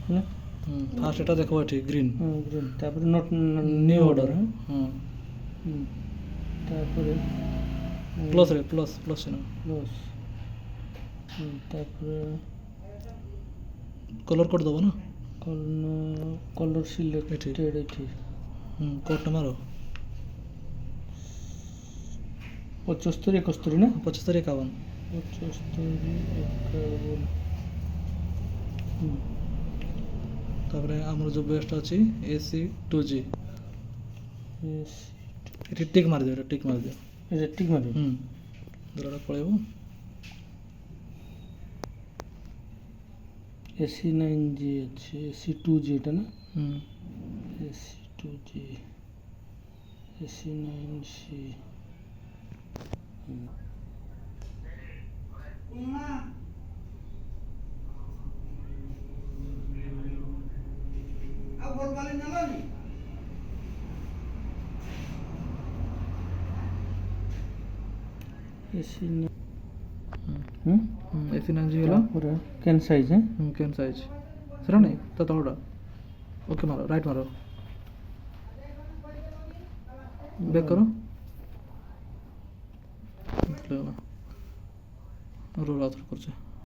হ্যাঁ ফার্স্ট এটা দেখো ঠিক গ্রিন গ্রিন, তারপরে নট নিউ অর্ডার হ্যাঁ তারপরে প্লাস রে প্লাস প্লাস না প্লাস, তারপরে কলর কোড দেবো না কলর সিলেক্টেড এটি কোডটা মারো 75 71 না 75 51 75 51। তারপরে আমরা যে বেস্ট আছে AC 2G এটা টিক মারি দিও, এটা টিক মারি দিও, এটা ঠিক মারি দলটা পড়াইব। AC 9G আছে, AC 2G এটা না AC 2G AC 9G AC AC 9G হলো পুরো ক্যান সাইজ হ্যাঁ কেন সাইজ সেটা নেই তো তলটা ওকে মারো, রাইট মারো, ব্যাক করো, রোল আউট করছে।